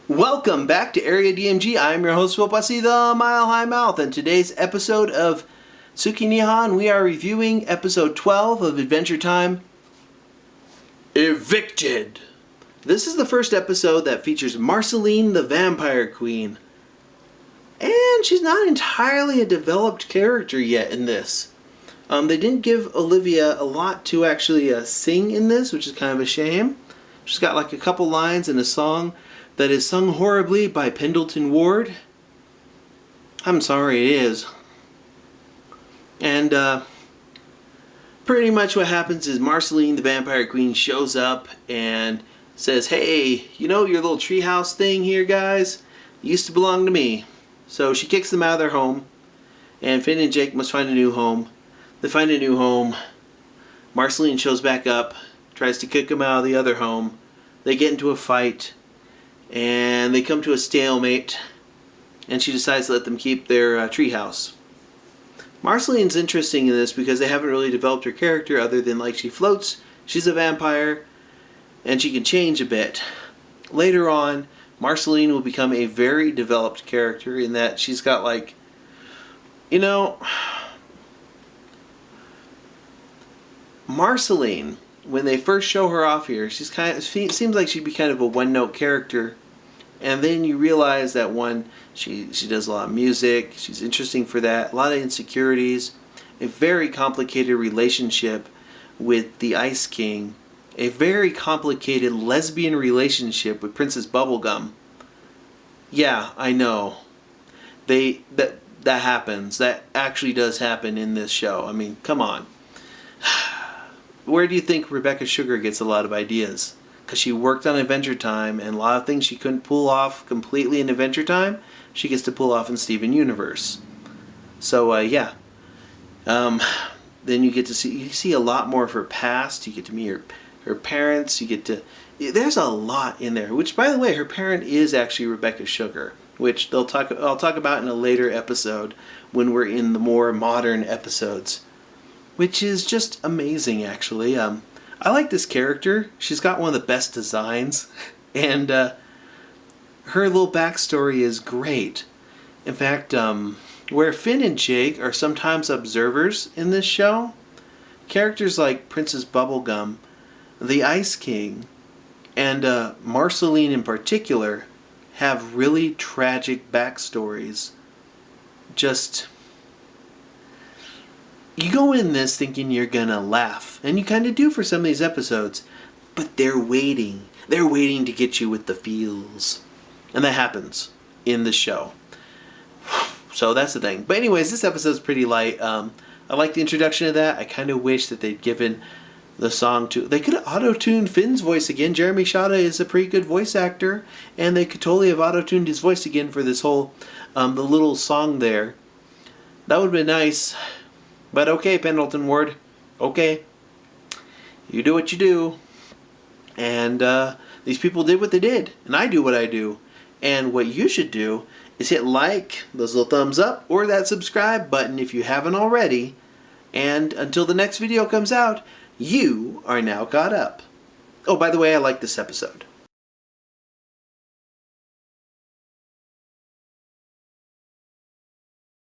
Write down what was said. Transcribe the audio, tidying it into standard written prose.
Welcome back to Area DMG. I'm your host, Phil Bussey, the Mile High Mouth. And today's episode of Tsuki Nihon, we are reviewing episode 12 of Adventure Time, Evicted. This is the first episode that features Marceline the Vampire Queen. And she's not entirely a developed character yet in this. They didn't give Olivia a lot to actually sing in this, which is kind of a shame. She's got like a couple lines in a song that is sung horribly by Pendleton Ward. I'm sorry, it is. And pretty much what happens is Marceline the Vampire Queen shows up and says, hey, you know your little treehouse thing here, guys? It used to belong to me. So she kicks them out of their home, and Finn and Jake must find a new home. They find a new home. Marceline shows back up, tries to kick them out of the other home. They get into a fight, and they come to a stalemate, and she decides to let them keep their treehouse. Marceline's interesting in this because they haven't really developed her character other than like she floats, she's a vampire, and she can change a bit. Later on, Marceline will become a very developed character in that she's got like, you know, Marceline, when they first show her off here, she's kind of, seems like she'd be kind of a one-note character, and then you realize that she does a lot of music, she's interesting for that, a lot of insecurities, a very complicated relationship with the Ice King, a very complicated lesbian relationship with Princess Bubblegum. Yeah, I know. That happens. That actually does happen in this show. I mean, come on. Where do you think Rebecca Sugar gets a lot of ideas? Because she worked on Adventure Time, and a lot of things she couldn't pull off completely in Adventure Time, she gets to pull off in Steven Universe. So, yeah. Then you see a lot more of her past. You get to meet her parents. There's a lot in there. Which, by the way, her parent is actually Rebecca Sugar, which I'll talk about in a later episode when we're in the more modern episodes. Which is just amazing, actually. I like this character. She's got one of the best designs. And her little backstory is great. In fact, where Finn and Jake are sometimes observers in this show, characters like Princess Bubblegum, the Ice King, and Marceline in particular have really tragic backstories. You go in this thinking you're gonna laugh, and you kind of do for some of these episodes, but they're waiting. They're waiting to get you with the feels. And that happens in the show. So that's the thing. But anyways, this episode's pretty light. I like the introduction of that. I kind of wish that they'd given the song to... They could have auto-tuned Finn's voice again. Jeremy Shada is a pretty good voice actor, and they could totally have auto-tuned his voice again for this whole, the little song there. That would have been nice. But okay, Pendleton Ward. Okay. You do what you do. And these people did what they did. And I do what I do. And what you should do is hit like, those little thumbs up, or that subscribe button if you haven't already. And until the next video comes out, you are now caught up. Oh, by the way, I like this episode.